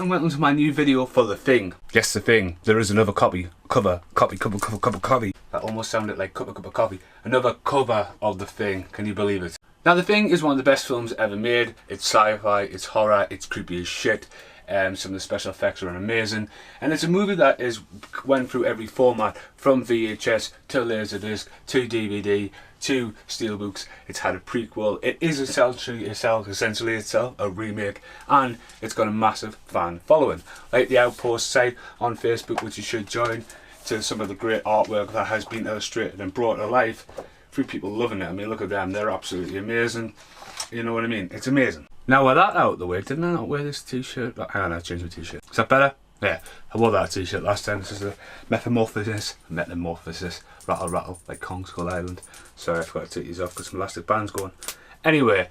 and welcome to my new video for The Thing. Yes, The Thing. There is another copy. Cover. That almost sounded like cup of coffee. Another cover of The Thing. Can you believe it? Now, The Thing is one of the best films ever made. It's sci-fi, it's horror, it's creepy as shit. Some of the special effects are amazing, and it's a movie that went through every format, from VHS to Laserdisc to DVD to Steelbooks. It's had a prequel. It is essentially itself a remake, and it's got a massive fan following. Like the Outpost site on Facebook, which you should join, to some of the great artwork that has been illustrated and brought to life through people loving it. I mean, look at them, they're absolutely amazing. You know what I mean? It's amazing. Now, with that out of the way, didn't I not wear this t-shirt? Hang on, I changed my t-shirt. Is that better? Yeah, I wore that t-shirt last time. This is a metamorphosis, rattle, like Kong Skull Island. Sorry, I forgot to take these off because some elastic band's going. Anyway,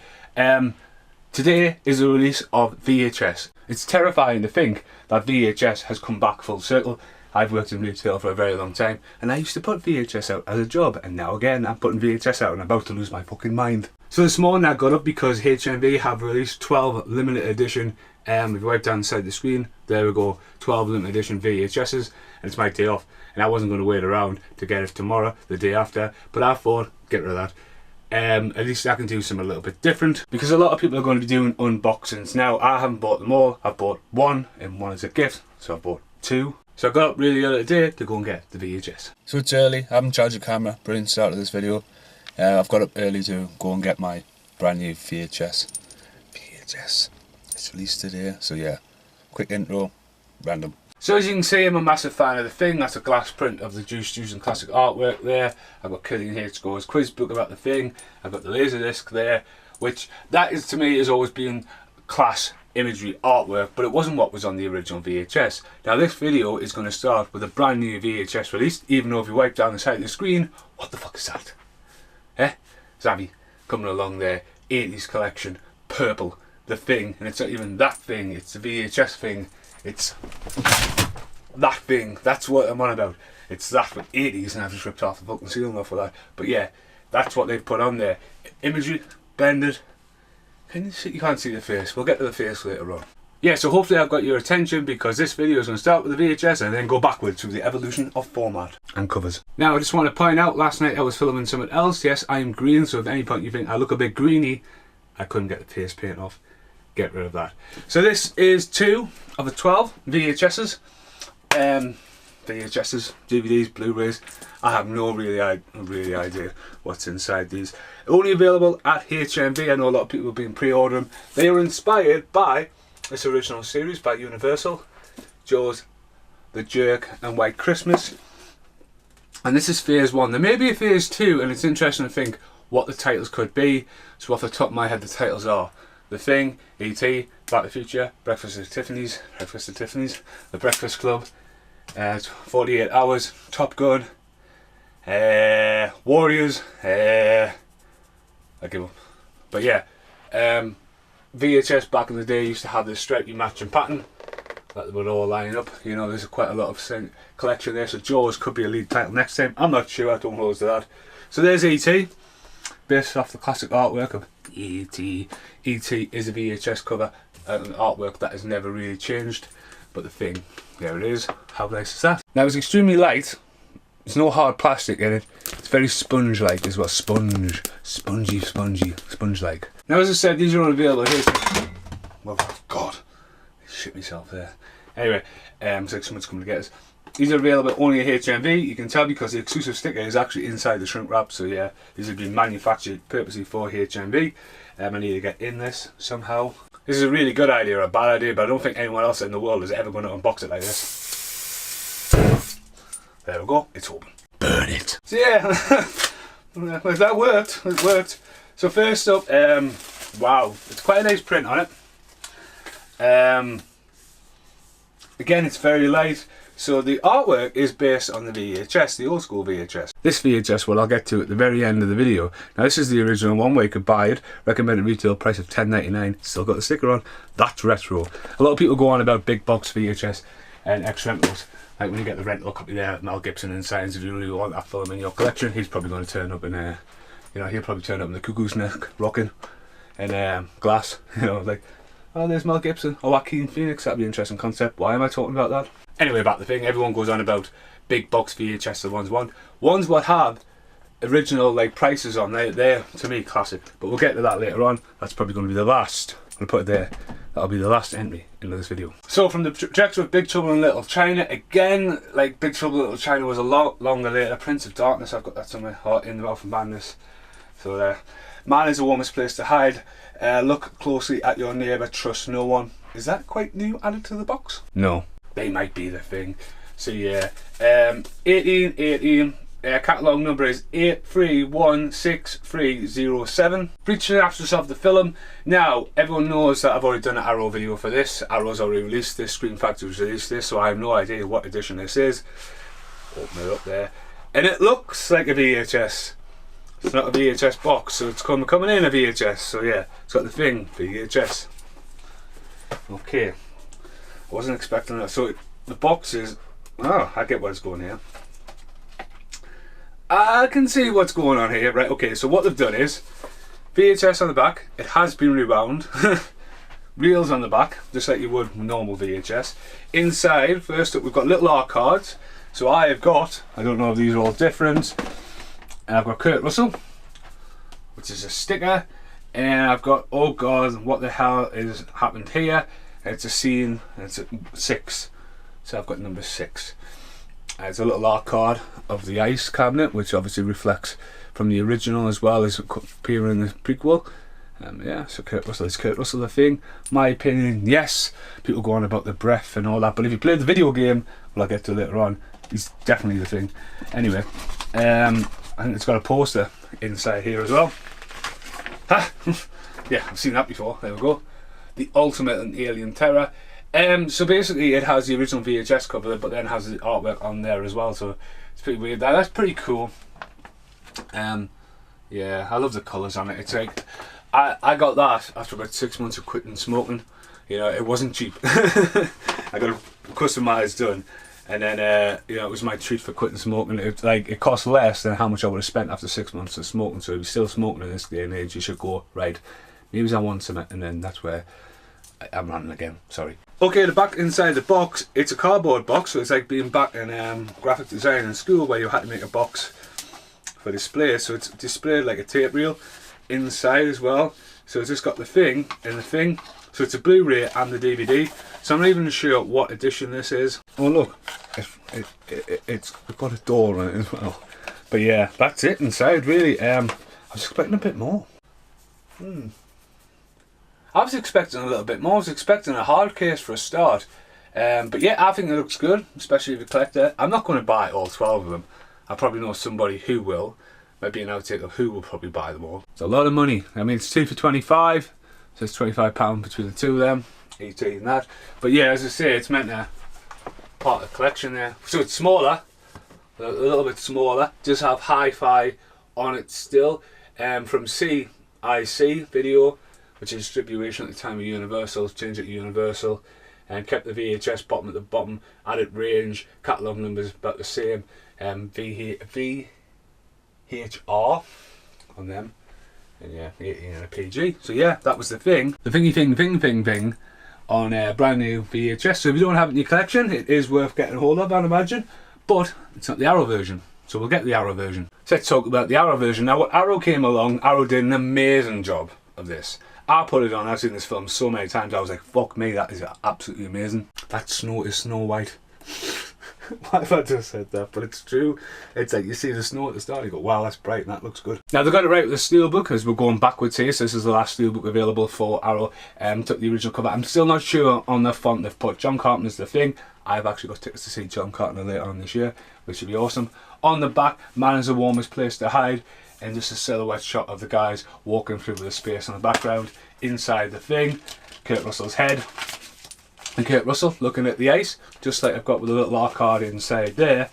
today is the release of VHS. It's terrifying to think that VHS has come back full circle. I've worked in retail for a very long time, and I used to put VHS out as a job, and now again I'm putting VHS out and I'm about to lose my fucking mind. So this morning I got up because HMV have released 12 limited edition, if you wipe down the side of the screen, there we go, 12 limited edition VHSs, and it's my day off, and I wasn't going to wait around to get it tomorrow, the day after, but I thought, get rid of that. At least I can do something a little bit different, because a lot of people are going to be doing unboxings. Now, I haven't bought them all. I've bought one, and one is a gift, so I've bought two. So I got up really early today to go and get the VHS. So it's early, I haven't charged the camera, brilliant start of this video. I've got up early to go and get my brand new VHS. It's released today, so yeah, quick intro, random. So as you can see, I'm a massive fan of The Thing. That's a glass print of the Juice and classic artwork there. I've got Killing H. Score's quiz book about The Thing. I've got the Laserdisc there, which that is, to me, has always been class imagery artwork, but it wasn't what was on the original VHS. Now this video is going to start with a brand new VHS release, even though if you wipe down the side of the screen, what the fuck is that? Zabby, coming along there, 80s collection, purple, The Thing, and it's not even that thing, it's the VHS thing, it's that thing, that's what I'm on about. It's that with 80s, and I've just ripped off the fucking ceiling off of that, but yeah, that's what they've put on there. Imagery, blended. Can you see? You can't see the face. We'll get to the face later on. Yeah, so hopefully I've got your attention, because this video is going to start with the VHS and then go backwards through the evolution of format and covers. Now I just want to point out, last night I was filming something else. Yes, I am green, so if at any point you think I look a bit greeny, I couldn't get the face paint off. Get rid of that. So this is 2 of the 12 VHSs. VHSs, DVDs, Blu-rays. I have no really idea what's inside these. Only available at HMV. I know a lot of people have been pre-ordering. They are inspired by this original series by Universal, Jaws, The Jerk and White Christmas. And this is phase 1. There may be a phase 2, and it's interesting to think what the titles could be. So off the top of my head, the titles are The Thing, E.T., Back to the Future, Breakfast at Tiffany's, The Breakfast Club, 48 Hours, Top Gun, Warriors, I give up. But yeah, VHS back in the day used to have this stripy matching pattern that they would all line up. You know, there's quite a lot of collection there, so Jaws could be a lead title next time. I'm not sure, I don't hold to that. So there's E.T., based off the classic artwork of E.T. E.T. is a VHS cover, an artwork that has never really changed. But The Thing, there it is. How nice is that? Now it's extremely light. There's no hard plastic in it. It's very sponge-like as well. Sponge-like. Now, as I said, these are only available here. Well, God, I shit myself there. Anyway, it's like someone's coming to get us. These are available only at HMV. You can tell because the exclusive sticker is actually inside the shrink wrap. So yeah, these have been manufactured purposely for HMV. I need to get in this somehow. This is a really good idea or a bad idea, but I don't think anyone else in the world is ever going to unbox it like this. There we go, it's open. Burn it. So yeah, that worked. It worked. So first up, wow, it's quite a nice print on it. Again, it's very light. So the artwork is based on the VHS, the old school VHS. This VHS, well, I'll get to at the very end of the video. Now this is the original one where you could buy it. Recommended retail price of $10.99. Still got the sticker on. That's retro. A lot of people go on about big box VHS and X rentals. Like when you get the rental copy there, Mel Gibson and Signs, if you really want that film in your collection, he's probably going to turn up in you know, he'll probably turn up in the Cuckoo's Nest, rocking, and glass, you know, like Oh, there's Mel Gibson or Joaquin Phoenix. That'd be an interesting concept. Why am I talking about that? Anyway, about the thing, everyone goes on about big box VHS. The ones what have original like prices on. They're to me classic. But we'll get to that later on. That's probably going to be the last. I'm going to put it there. That'll be the last entry into this video. So from the trajectory of Big Trouble in Little China, again, like Big Trouble in Little China was a lot longer later. Prince of Darkness, I've got that somewhere. Heart in the Mouth of Madness. So there. Man is the warmest place to hide. Look closely at your neighbour, trust no one. Is that quite new added to the box? No. They might be the thing. So yeah. 1818. Catalogue number is 831637. Brief synopsis of the film. Now, everyone knows that I've already done an Arrow video for this. Arrow's already released this, Screen Factory's released this, so I have no idea what edition this is. Open it up there. And it looks like a VHS. It's not a VHS box, so it's coming in a VHS. So yeah, it's got the Thing VHS. Okay. I wasn't expecting that. So the box is... Oh, I get what's going here. I can see what's going on here. Right, okay, so what they've done is VHS on the back. It has been rewound. Reels on the back, just like you would normal VHS. Inside, first up, we've got little R cards. So I have got, I don't know if these are all different, and I've got Kurt Russell, which is a sticker, and I've got, oh god, what the hell is happened here? It's a scene, it's a 6. So I've got number 6. It's a little art card of the ice cabinet, which obviously reflects from the original as well as appearing in the prequel. Yeah, so Kurt Russell, is Kurt Russell the Thing? My opinion, yes. People go on about the breath and all that, but if you play the video game, well, I'll get to later on, he's definitely the Thing. Anyway, I think it's got a poster inside here as well. Ha! Yeah, I've seen that before. There we go. The Ultimate and Alien Terror. So basically it has the original VHS cover, but then has the artwork on there as well, so it's pretty weird. That's pretty cool. Yeah, I love the colours on it. It's like, I got that after about 6 months of quitting smoking. You know, it wasn't cheap. I got a customised done, and then you know, it was my treat for quitting smoking. It cost less than how much I would have spent after 6 months of smoking. So if you're still smoking in this day and age, you should go, right, maybe I want some, and then that's where I'm ranting again, sorry. Okay, the back inside the box, it's a cardboard box, so it's like being back in graphic design in school where you had to make a box for display. So it's displayed like a tape reel inside as well. So it's just got the Thing and the Thing. So it's a Blu-ray and the DVD. So I'm not even sure what edition this is. Oh look, it's got a door on it as well. But yeah, that's it inside really. I was expecting a bit more. I was expecting a little bit more. I was expecting a hard case for a start. But yeah, I think it looks good, especially if you collect it. I'm not going to buy all 12 of them. I probably know somebody who will. Maybe an outtake of who will probably buy them all. It's a lot of money. I mean, it's 2 for 25. So it's £25 between the two of them. Each eating that. But yeah, as I say, it's meant to part of the collection there. So it's smaller. A little bit smaller. Just have hi-fi on it still. From CIC video, which is distribution at the time of Universal, changed it to Universal, and kept the VHS bottom at the bottom, added range, catalogue numbers about the same, VHR on them, and yeah, 18 and a PG. So yeah, that was the Thing. The Thing on a brand new VHS. So if you don't have it in your collection, it is worth getting hold of, I'd imagine, but it's not the Arrow version. So we'll get the Arrow version. So let's talk about the Arrow version. Now, when Arrow came along, Arrow did an amazing job of this. I put it on, I've seen this film so many times, I was like, fuck me, that is absolutely amazing. That snow is Snow White. Why have I just said that? But it's true. It's like, you see the snow at the start, you go, wow, that's bright and that looks good. Now, they got it right with the steelbook, as we're going backwards here, so this is the last steelbook available for Arrow. Took the original cover. I'm still not sure on the font they've put. John Carpenter's The Thing. I've actually got tickets to see John Carpenter later on this year, which would be awesome. On the back, man is the warmest place to hide. And just a silhouette shot of the guys walking through with the space on the background. Inside the Thing, Kurt Russell's head, and Kurt Russell looking at the ice, just like I've got with a little R card inside there.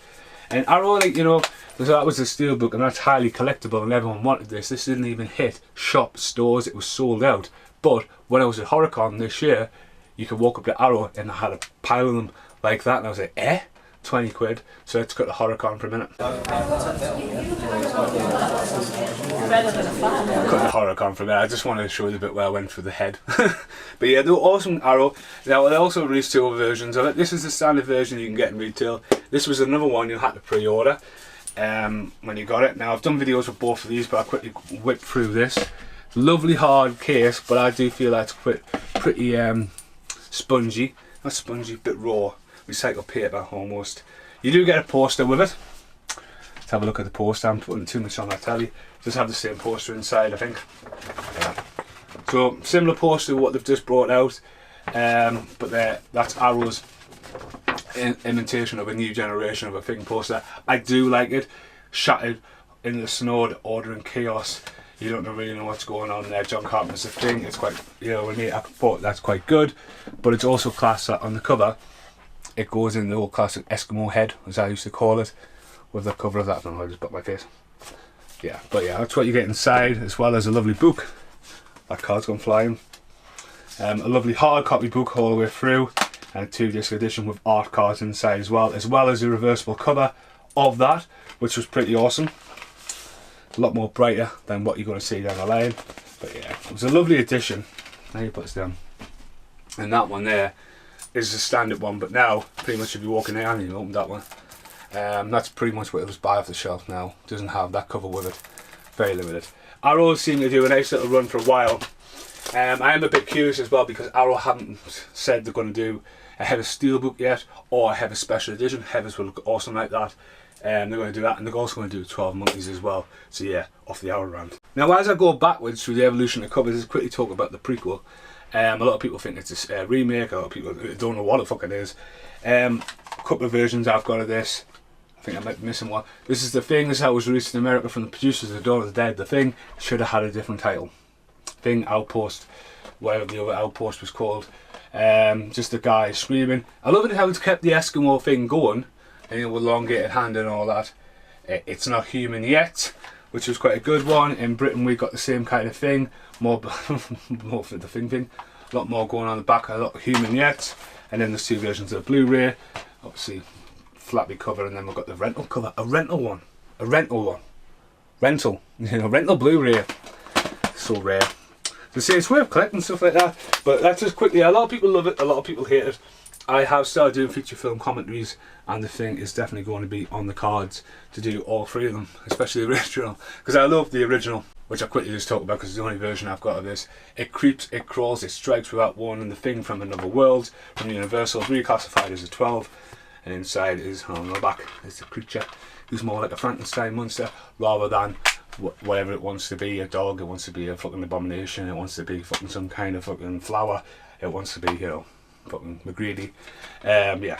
And Arrow, like, you know, that was a steelbook and that's highly collectible and everyone wanted this. This didn't even hit shop stores, it was sold out. But when I was at HorrorCon this year, you could walk up to Arrow and I had a pile of them like that, and I was like, 20 quid. So let's go to HorrorCon for a minute. better than a fan. Cut the horror con from there. I just wanted to show you the bit where I went through the head. But yeah, they were awesome Arrow. Now they also released 2 other versions of it. This is the standard version you can get in retail. This was another one you had to pre-order when you got it. Now I've done videos with both of these, but I quickly whipped through this. Lovely hard case, but I do feel that's pretty spongy. Not spongy, bit raw. Recycled paper almost. You do get a poster with it. Let's have a look at the poster. I'm putting too much on that telly. Just have the same poster inside, I think. Yeah. So similar poster to what they've just brought out, but that's Arrow's imitation of a new generation of a Thing poster. I do like it. Shattered in the snowed order and chaos. You don't really know what's going on there. John Carpenter's The Thing. It's quite, you know, I thought that's quite good, but it's also classed that on the cover. It goes in the old classic Eskimo head, as I used to call it, with the cover of that. I don't know, I just put my face. Yeah, but yeah, that's what you get inside, as well as a lovely book. That card's gone flying. A lovely hard copy book all the way through, and a 2-disc edition with art cards inside as well as a reversible cover of that, which was pretty awesome. A lot more brighter than what you're going to see down the line, but yeah, it was a lovely edition. Now you put this down, and that one there is the standard one, but now pretty much if you walk in there and you open that one, that's pretty much what it'll just buy off the shelf now. Doesn't have that cover with it. Very limited. Arrow seem to do a nice little run for a while. I am a bit curious as well, because Arrow haven't said they're going to do a Heather Steelbook yet, or a Heather Special Edition. Heathers will look awesome like that. They're going to do that, and they're also going to do 12 Monkeys as well. So yeah, off the Arrow rant. Now as I go backwards through the evolution of covers, let's quickly talk about the prequel. A lot of people think it's a remake, a lot of people don't know what the fuck it is. A couple of versions I've got of this. I think I might be missing one. This is The Thing. This is how it was released in America from the producers of Dawn of the Dead. The Thing should have had a different title. Thing Outpost, whatever the other Outpost was called. Just a guy screaming. I love it how it's kept the Eskimo thing going, and you know, with elongated hand and all that. It's not human yet, which was quite a good one. In Britain we got the same kind of thing, more for the thing. A lot more going on the back, a lot of human yet. And then there's 2 versions of Blu-ray, obviously flappy cover, and then we've got the rental cover, a rental one, rental, you know, rental Blu-ray. So rare. To say it's worth collecting, stuff like that. But that's just quickly, a lot of people love it, a lot of people hate it. I have started doing feature film commentaries, and The Thing is definitely going to be on the cards to do all 3 of them, especially the original, because I love the original, which I quickly just talk about because it's the only version I've got of this. It creeps, it crawls, it strikes without warning. The Thing from another world, from Universal, reclassified as a 12, and inside is, on the back, it's a creature who's more like a Frankenstein monster rather than whatever it wants to be. A dog, it wants to be a fucking abomination, it wants to be fucking some kind of fucking flower, it wants to be, you know, fucking McGreedy. Yeah,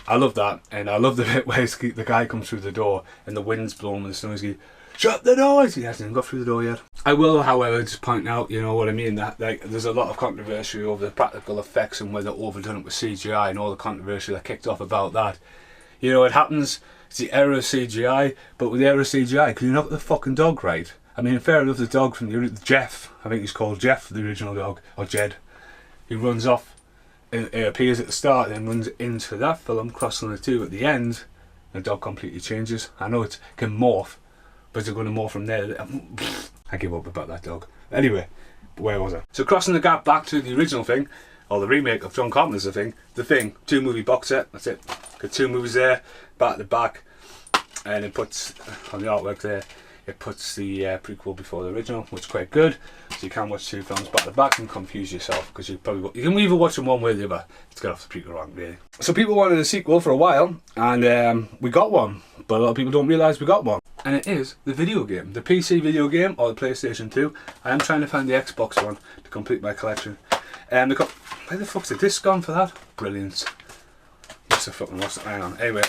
I love that, and I love the bit where the guy comes through the door and the wind's blowing and the snow's going, shut the doors! He hasn't got through the door yet. I will, however, just point out, you know what I mean, that like there's a lot of controversy over the practical effects and whether overdone it with CGI, and all the controversy that kicked off about that. You know, it happens. It's the era of CGI, but with the era of CGI, can you knock the fucking dog right? I mean, fair enough, the dog from the Jeff, I think he's called Jeff, the original dog, or Jed. He runs off, it appears at the start, then runs into that film, crossing the 2 at the end. The dog completely changes. I know it can morph, but they're going to morph from there. I give up about that dog. Anyway, where was I? So crossing the gap back to the original Thing, or the remake of John Carpenter's The Thing, 2 movie box set, that's it. Got 2 movies there, back to back, and it puts, on the artwork there, it puts the prequel before the original, which is quite good. So you can watch 2 films back to back and confuse yourself, because you can either watch them one way or the other to get off the prequel rank, really. So people wanted a sequel for a while, and we got one, but a lot of people don't realise we got one. And it is the video game, the PC video game, or the PlayStation 2. I am trying to find the Xbox one to complete my collection. Where the fuck's the disc gone for that? Brilliant. Must have fucking lost it. Hang on. Anyway,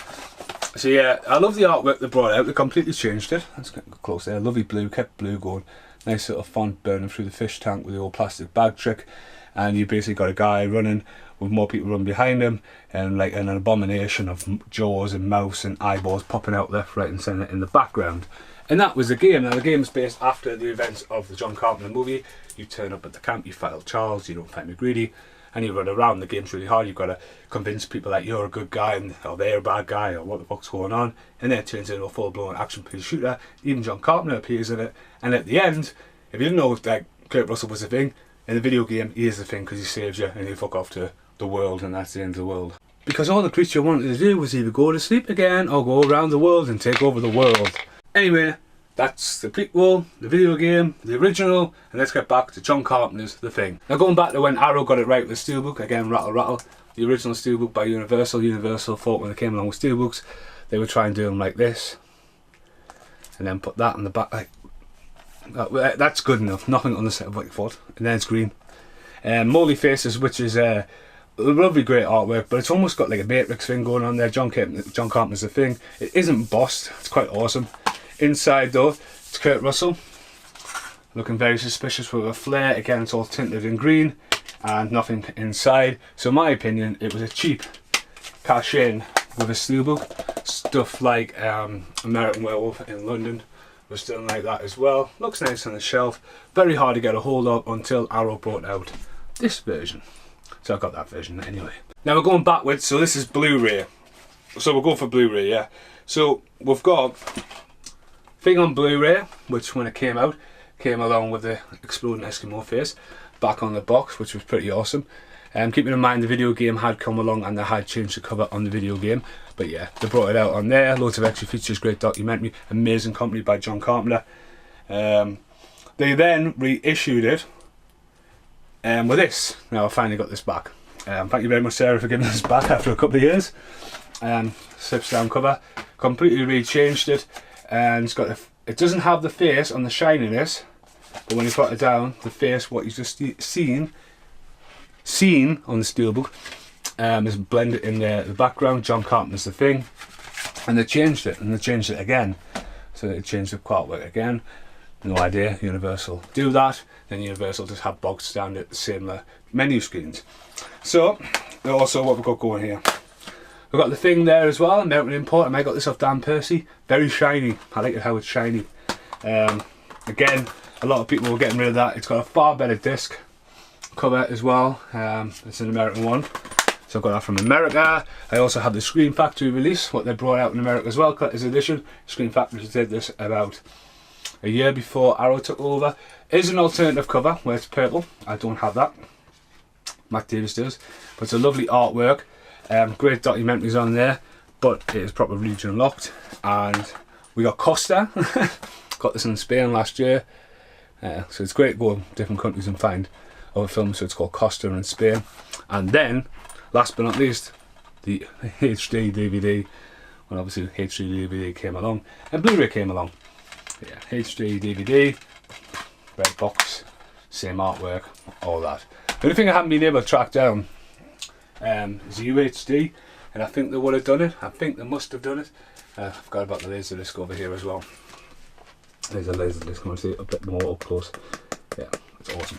so yeah, I love the artwork they brought out. They completely changed it. Let's get close there. Lovely blue, kept blue going. Nice little font burning through the fish tank with the old plastic bag trick. And you basically got a guy running with more people running behind him, and like an abomination of jaws and mouths and eyeballs popping out left, right and centre in the background. And that was the game. Now the game is based after the events of the John Carpenter movie. You turn up at the camp, you fight Charles, you don't fight McGreedy, and you run around. The game's really hard. You've got to convince people that you're a good guy and or they're a bad guy or what the fuck's going on, and then it turns into a full-blown action-piece shooter. Even John Carpenter appears in it, and at the end, if you didn't know that Kurt Russell was the Thing, in the video game he is the Thing because he saves you and you fuck off to the world, and that's the end of the world. Because all the creature wanted to do was either go to sleep again or go around the world and take over the world. Anyway, that's the prequel, the video game, the original, and let's get back to John Carpenter's The Thing. Now going back to when Arrow got it right with the Steelbook, again rattle rattle, the original Steelbook by Universal. Universal thought when they came along with Steelbooks, they would try and do them like this, and then put that on the back like that. That's good enough, nothing on the set of what you thought, and then it's green. Moldy Faces, which is a lovely great artwork, but it's almost got like a Matrix thing going on there. John Carpenter's The Thing. It isn't bossed, it's quite awesome. Inside though, it's Kurt Russell, looking very suspicious with a flare. Again, it's all tinted in green and nothing inside. So in my opinion, it was a cheap cash in with a Steelbook. Stuff like American Werewolf in London was done like that as well. Looks nice on the shelf. Very hard to get a hold of until Arrow brought out this version. So I got that version anyway. Now we're going backwards, so this is Blu-ray. So we'll go for Blu-ray, yeah. So we've got Thing on Blu-ray, which when it came out, came along with the exploding Eskimo face back on the box, which was pretty awesome. Keeping in mind the video game had come along and they had changed the cover on the video game. But yeah, they brought it out on there, loads of extra features, great documentary, amazing company by John Carpenter. They then reissued it with this. Now I finally got this back. Thank you very much, Sarah, for giving this back after a couple of years. Slips down cover, completely rechanged it, and it's got it doesn't have the face on the shininess, but when you put it down, the face, what you just seen on the Steelbook, is blended in the background. John Carpenter's The Thing, and they changed it, and they changed it again. So they changed the artwork again. No idea, Universal do that, then Universal just have box standard similar menu screens. So also what we've got going here, we've got The Thing there as well, American import. I got this off Dan Percy, very shiny. I like it how it's shiny. Again, a lot of people were getting rid of that. It's got a far better disc cover as well. It's an American one, so I've got that from America. I also have the Screen Factory release, what they brought out in America as well, collector's edition. Screen Factory did this about a year before Arrow took over. Is an alternative cover where it's purple. I don't have that. Matt Davis does, but it's a lovely artwork. Great documentaries on there, but it is proper region locked. And we got Costa. Got this in Spain last year, so it's great to go to different countries and find other films. So it's called Costa in Spain. And then last but not least, the HD DVD. Well, obviously HD DVD came along and Blu-ray came along. Yeah, HD DVD, red box, same artwork, all that. The only thing I haven't been able to track down is UHD, and I think they would have done it. I think they must have done it. I forgot about the Laserdisc over here as well. There's a Laserdisc. I want to see it a bit more up close. Yeah, it's awesome.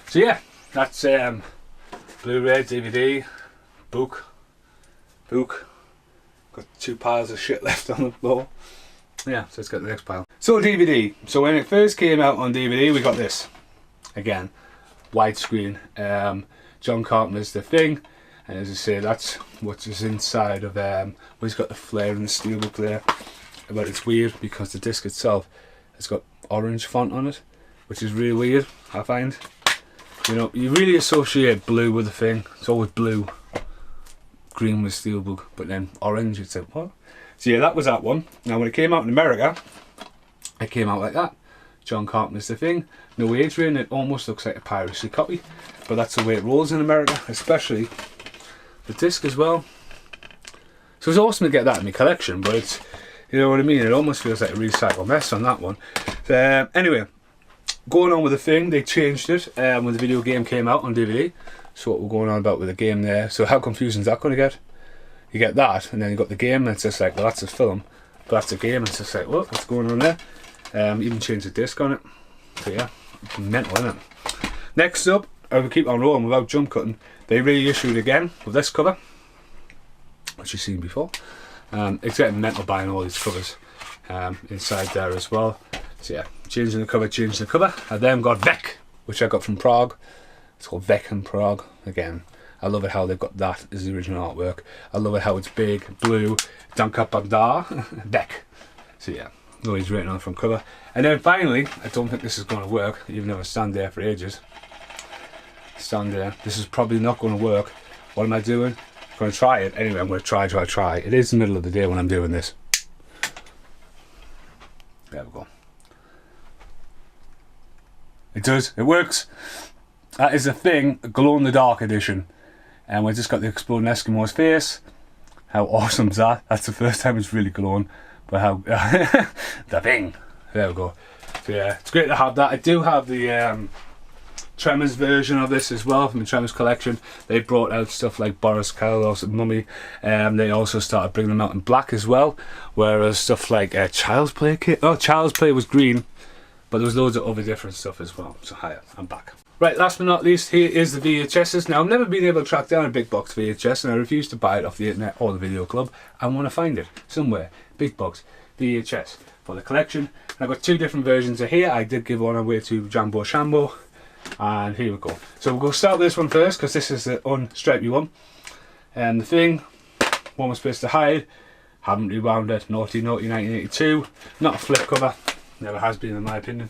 So yeah, that's Blu-ray, DVD, book. Got 2 piles of shit left on the floor. Yeah, so let's get the next pile. So DVD. So when it first came out on DVD, we got this. Again, widescreen. John Carpenter's The Thing. And as I say, that's what's inside of well, he's got the flare and the Steelbook there. But it's weird because the disc itself has got orange font on it, which is really weird, I find. You know, you really associate blue with The Thing. It's always blue. Green with Steelbook, but then orange, it's like, what? So yeah, that was that one. Now when it came out in America, it came out like that. John Carpenter's The Thing. No age rating, it almost looks like a piracy copy. But that's the way it rolls in America, especially the disc as well. So it's awesome to get that in my collection, but it's, you know what I mean, it almost feels like a recycled mess on that one. Anyway, going on with The Thing, they changed it when the video game came out on DVD. So what we're going on about with the game there. So how confusing is that going to get? You get that, and then you got the game, and it's just like, well, that's a film, but that's a game. It's just like, what's going on there? Even changed the disc on it. So yeah, it's mental, isn't it? Next up, I will keep on rolling without jump cutting. They reissued again with this cover, which you've seen before. It's getting mental buying all these covers inside there as well. So yeah, changing the cover. I then got Vec, which I got from Prague. It's called Vec in Prague. Again, I love it how they've got that as the original artwork. I love it how it's big, blue, Danka Bandar, Vec. So yeah, always written on the front cover. And then finally, I don't think this is going to work, even though I stand there for ages. Stand there. This is probably not going to work. What am I doing? I'm going to try it. Anyway, I'm going to try. It is the middle of the day when I'm doing this. There we go. It does. It works. That is a Thing glow-in-the-dark edition. And we just got the exploding Eskimo's face. How awesome is that? That's the first time it's really glowing. But how... the Thing. There we go. So yeah, it's great to have that. I do have the Tremors version of this as well from the Tremors collection. They brought out stuff like Boris Karloff's Mummy. They also started bringing them out in black as well. Whereas stuff like Child's Play kit. Oh, Child's Play was green. But there was loads of other different stuff as well. So hi, I'm back. Right, last but not least, here is the VHSs. Now, I've never been able to track down a big box VHS, and I refuse to buy it off the internet or the video club. I want to find it somewhere. Big box VHS for the collection. And I've got two different versions of here. I did give one away to Jambo Shambo. And here we go. So we'll go start with this one first, because this is the unstripey one. And the Thing, one was supposed to hide. Haven't rewound it. Naughty 1982. Not a flip cover. Never has been, in my opinion.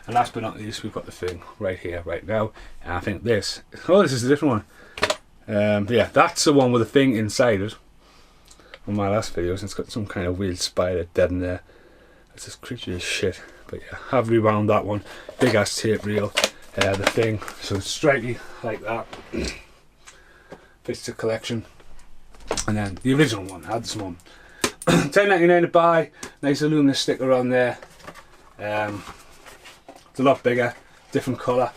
And last but not least, we've got the Thing right here, right now. And I think this... Oh, this is a different one. Yeah, that's the one with the Thing inside it. On my last videos, it's got some kind of weird spider dead in there. It's just creepy as shit. But yeah, I've rewound that one. Big ass tape reel. The Thing. So it's stripey like that. Fits the collection. And then the original one, I had this one. $10.99 to buy. Nice aluminum sticker on there. It's a lot bigger, different colour.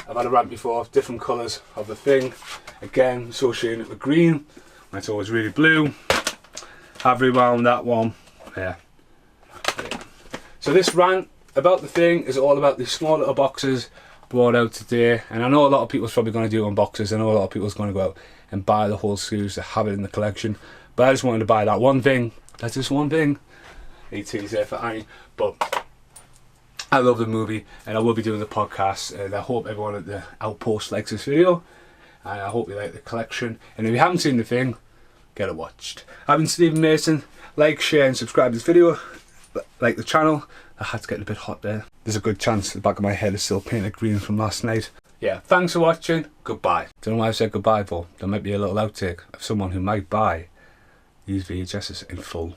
I've had a rant before, different colours of the Thing. Again, associating it with green. It's always really blue. I've rewound that one. Yeah. So this rant about the Thing is all about these small little boxes brought out today. And I know a lot of people's probably going to do unboxes. I know a lot of people's going to go out and buy the whole series to have it in the collection. But I just wanted to buy that one thing. That's just one thing. ET's there for Annie. But I love the movie, and I will be doing the podcast, and I hope everyone at the Outpost likes this video, and I hope you like the collection. And if you haven't seen the Thing, get it watched. I've been Stephen Mason. Like, share and subscribe to this video. Like the channel. The hat's getting a bit hot there. There's a good chance the back of my head is still painted green from last night. Yeah, thanks for watching. Goodbye. Don't know why I said goodbye for. There might be a little outtake of someone who might buy these VHSs in full.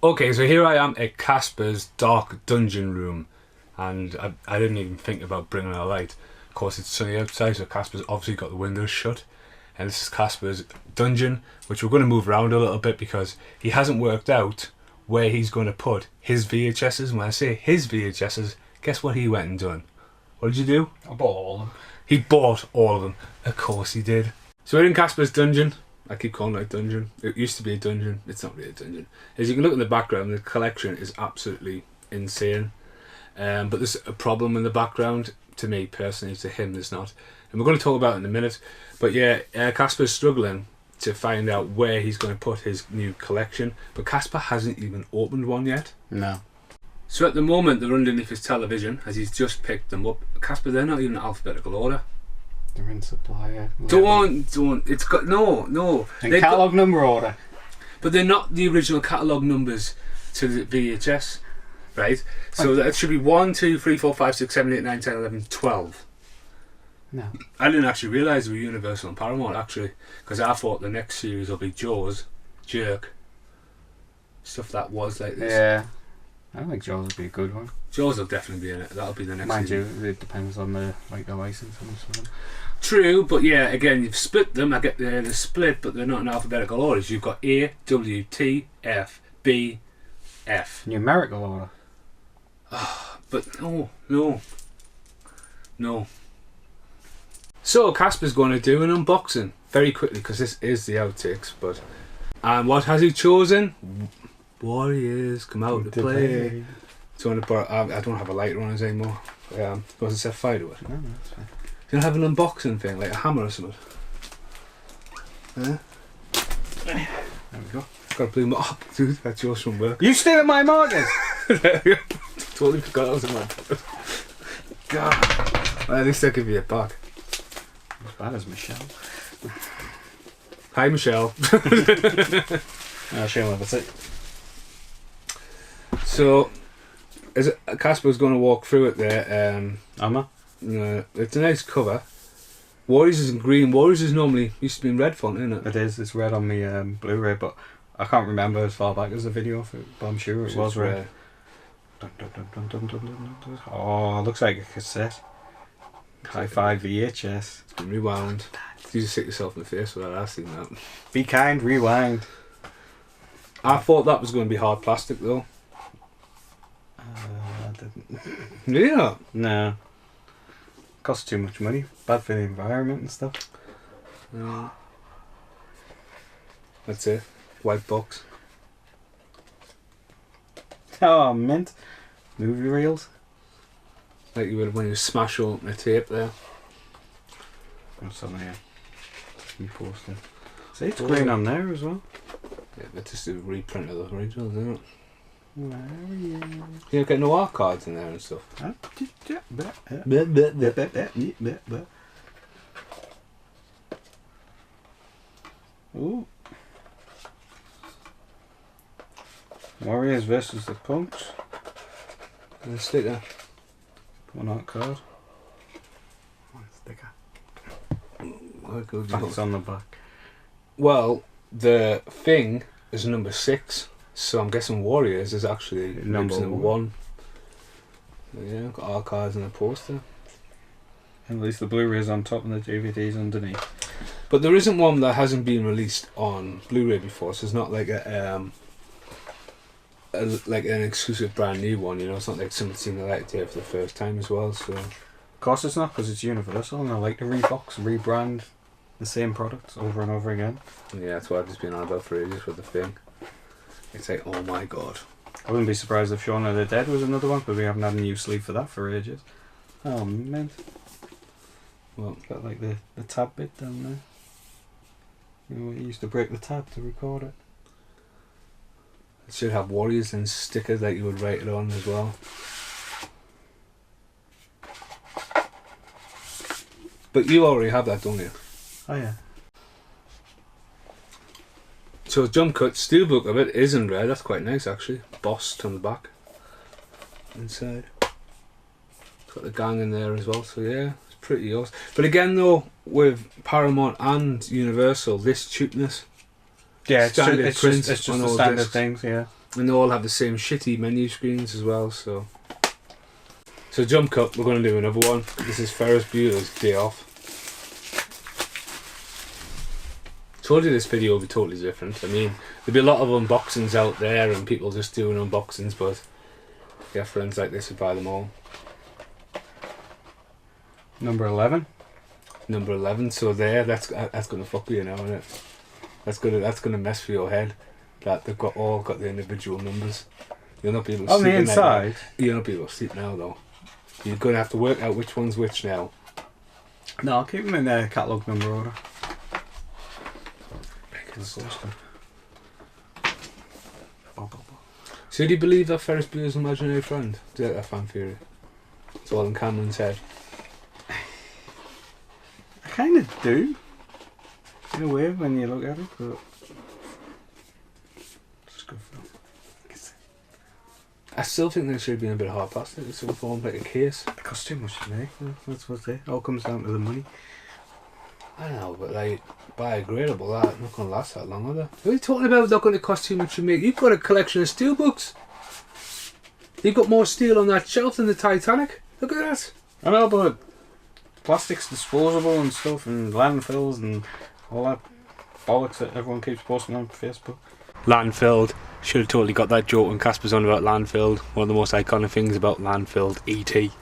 Okay, so here I am at Casper's dark dungeon room, and I didn't even think about bringing a light. Of course, it's sunny outside, so Casper's obviously got the windows shut. And this is Casper's dungeon, which we're going to move around a little bit because he hasn't worked out where he's going to put his VHSs. And when I say his VHSs, guess what he went and done? What did you do? I bought all of them. He bought all of them. Of course he did. So we're in Casper's dungeon. I keep calling it a dungeon. It used to be a dungeon. It's not really a dungeon. As you can look in the background, the collection is absolutely insane. But there's a problem in the background. To me, personally, to him, there's not. And we're going to talk about it in a minute. But yeah, Casper's struggling to find out where he's going to put his new collection. But Casper hasn't even opened one yet. No. So at the moment, they're underneath his television, as he's just picked them up. Casper, they're not even in alphabetical order. They're in supply. Don't. It's got no. In catalogue number order. But they're not the original catalogue numbers to the VHS, right? So that should be 1, 2, 3, 4, 5, 6, 7, 8, 9, 10, 11, 12. No. I didn't actually realise they were Universal and Paramount, actually, because I thought the next series will be Jaws, Jerk, stuff that was like this. Yeah. I don't think Jaws would be a good one. Jaws will definitely be in it. That'll be the next Mind season. you, it depends on the license and something. True, but yeah, again, you've split them. I get they're split, but they're not in alphabetical orders. You've got A, W, T, F, B, F. Numerical order. But no. So Casper's going to do an unboxing very quickly because this is the outtakes. And what has he chosen? Warriors come out to play. Do you want to borrow? I don't have a lighter on us anymore. Because it set fire to it. No, that's fine. Do you have an unboxing thing, like a hammer or something? Yeah. There we go. Got to bloom it up, dude. That's yours from work. You stealing my markers! Totally forgot I was in my pocket. God. Well, at least I'll give you it back. As bad as Michelle. Hi, Michelle. She'll have it. So, as Casper's going to walk through it there, Am I? it's a nice cover. Warriors is in green. Warriors is normally used to be in red font, isn't it? It is. It's red on the Blu-ray, but I can't remember as far back as the video of it. But I'm sure it was red. Oh, looks like a cassette. Hi-Fi VHS. It's been rewound. You just hit yourself in the face with that. I've seen that. Be kind, rewind. I thought that was going to be hard plastic though. I didn't. Did you not? No. Costs too much money. Bad for the environment and stuff. That's it. White box. Oh, mint. Movie reels. Like you would when you smash open a tape there. What's on here? Reposting. See, it's green on there as well. Yeah, that's just a reprint of the original, isn't it? Where are you? You get no art cards in there and stuff. Ooh. Warriors versus the Punks. And a sticker. One art card. One sticker. Where goes That's on the back. Well, the Thing is number 6, so I'm guessing Warriors is actually number 1. So yeah, got art cards and a poster. At least the Blu-ray's on top and the DVD's underneath. But there isn't one that hasn't been released on Blu-ray before, so it's not like like an exclusive brand new one, you know. It's not like something seen the light of day for the first time as well. So of course it's not, because it's Universal and I like to rebox, rebrand the same products over and over again. yeah, that's what I've just been on about for ages with the Thing. It's like, oh my god. I wouldn't be surprised if Shaun of the Dead was another one, but we haven't had a new sleeve for that for ages. Oh, mint. Well, got like the tab bit down there. You know, you used to break the tab to record it. it should have Warriors and stickers that you would write it on as well. But you already have that, don't you? Oh yeah. So jump cut, steelbook of it is in red. That's quite nice actually. Bossed on the back. Inside. It's got the gang in there as well. So yeah, it's pretty awesome. But again though, with Paramount and Universal, this cheapness. Yeah, it's standard just print the on all standard discs. things, yeah. And they all have the same shitty menu screens as well. So jump cut. We're going to do another one. This is Ferris Bueller's Day Off. Told you this video would be totally different. I mean, there'd be a lot of unboxings out there and people just doing unboxings, but yeah, friends like this would buy them all. Number 11. Number 11. So there, that's gonna fuck you now, isn't it? That's gonna mess with your head. That they've all got the individual numbers. You'll not be able to on sleep the inside. You'll not be able to sleep now though. You're gonna have to work out which one's which now. No, I'll keep them in their catalogue number order. So do you believe that Ferris Bueller's imaginary friend? Do you like that fan theory? It's all in Cameron's head. I kind of do. In a way, when you look at it, but it's good film. I still think there should have been a bit of hard plastic in some form, like a case. It costs too much to make. That's what it all comes down to the money. I know, but like, biodegradable, that not going to last that long, are they? What are you talking about? Not going to cost too much to make. You've got a collection of steelbooks. You've got more steel on that shelf than the Titanic. Look at that. I know, but plastic's disposable and stuff, and landfills and all that bollocks that everyone keeps posting on Facebook. Landfilled. Should have totally got that joke when Casper's on about landfilled. One of the most iconic things about landfilled, E.T.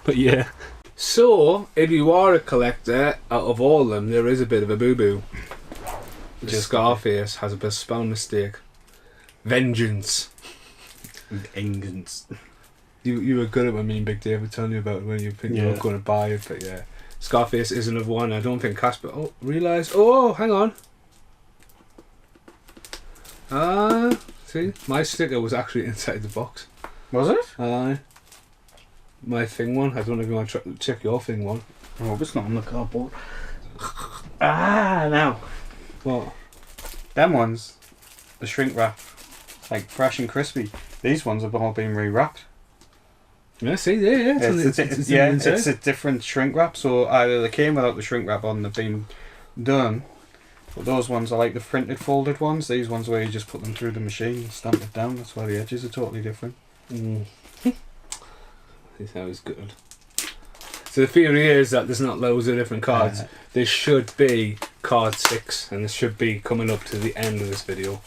But yeah. So, if you are a collector, out of all of them, there is a bit of a boo-boo. Just Scarface has a spell mistake. Vengeance. Vengeance. You were good at when me and Big Dave were telling you about when you think you were going to buy it, but yeah. Scarface is another one. I don't think Casper... Oh, realised... Oh, hang on. See? My sticker was actually inside the box. Was it? Aye. my Thing one. I don't know if you want to check your Thing one. I hope it's not on the cardboard. Ah, now. What? Them ones, the shrink wrap, like fresh and crispy. These ones have all been rewrapped. Yeah, see, yeah. It's a different shrink wrap. So either they came without the shrink wrap on, they've been done. But those ones are like the printed folded ones. These ones where you just put them through the machine and stamp it down. That's why the edges are totally different. This sounds good. So the theory is that there's not loads of different cards. There should be card 6, and this should be coming up to the end of this video.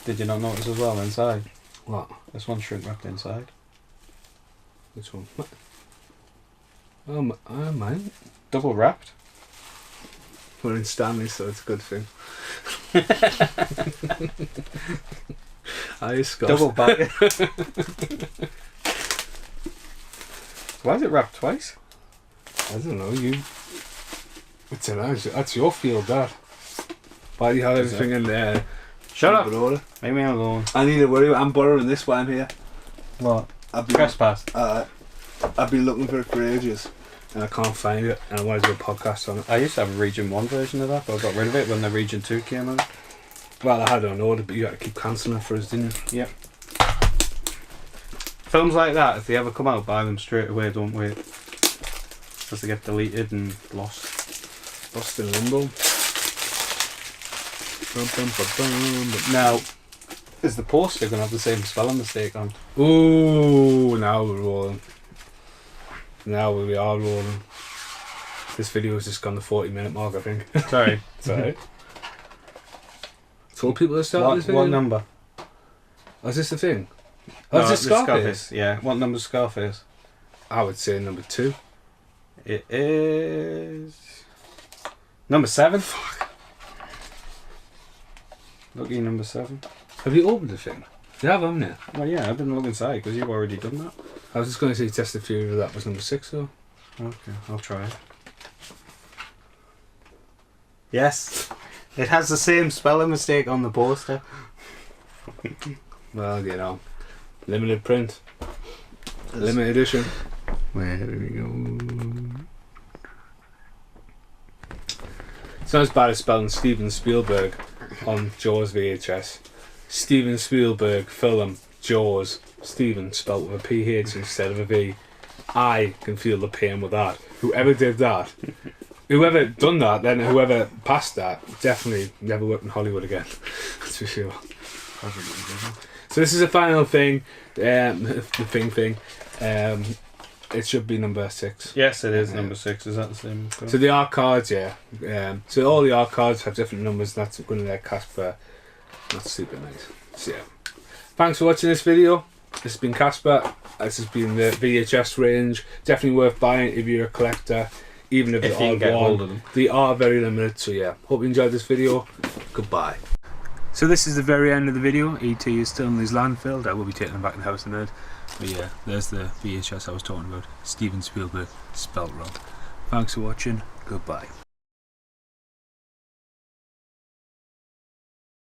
Did you not notice as well inside? What? This one's shrink wrapped inside. Which one? What? Oh, mine. Double wrapped. We're in Stanley, so it's a good thing. Double back. Why is it wrapped twice? I don't know, that's your field, that. Why do you have everything in there? Shut up! Leave me alone. I need to worry, I'm borrowing this while I'm here. What? Trespass. I've been looking for it for ages, and I can't find it, and I want to do a podcast on it. I used to have a Region 1 version of that, but I got rid of it when the Region 2 came out. Well, I had it on order, but you had to keep cancelling it for us, didn't you? Yep. Films like that, if they ever come out, buy them straight away, don't wait. Because they get deleted and lost. Lost in limbo. Now, is the poster going to have the same spelling mistake on? Ooh, now we're rolling. Now we are rolling. This video has just gone the 40-minute mark, I think. Sorry. Sorry. Told people to start this video. What number? Oh, is this the thing? Oh, No, is this Scarface? Yeah. What number's Scarface? I would say number 2. It is number 7. Fuck. Lucky number 7. Have you opened the thing? You have, haven't you? Well, yeah, I didn't look inside because you've already done that. I was just going to say test the theory that was number 6, though. Okay, I'll try it. Yes, it has the same spelling mistake on the poster. Well, you know, limited print, limited edition. Where do we go? It's not as bad as spelling Steven Spielberg on Jaws VHS. Steven Spielberg film Jaws. Steven spelt with a PH instead of a V. I can feel the pain with that. Whoever did that, whoever done that, then whoever passed that, definitely never worked in Hollywood again. That's for sure. So this is the final thing, the thing. It should be number 6. Yes, it is number 6. Is that the same? So the art cards, yeah. So all the art cards have different numbers, and that's going to let Casper. That's super nice. So yeah. Thanks for watching this video. This has been Casper. This has been the VHS range. Definitely worth buying if you're a collector, even if you can get hold of them. They are very limited. So yeah. Hope you enjoyed this video. Goodbye. So this is the very end of the video. ET is still in his landfill. I will be taking him back in the house in a minute. But yeah, there's the VHS I was talking about. Steven Spielberg, spelt wrong. Thanks for watching. Goodbye.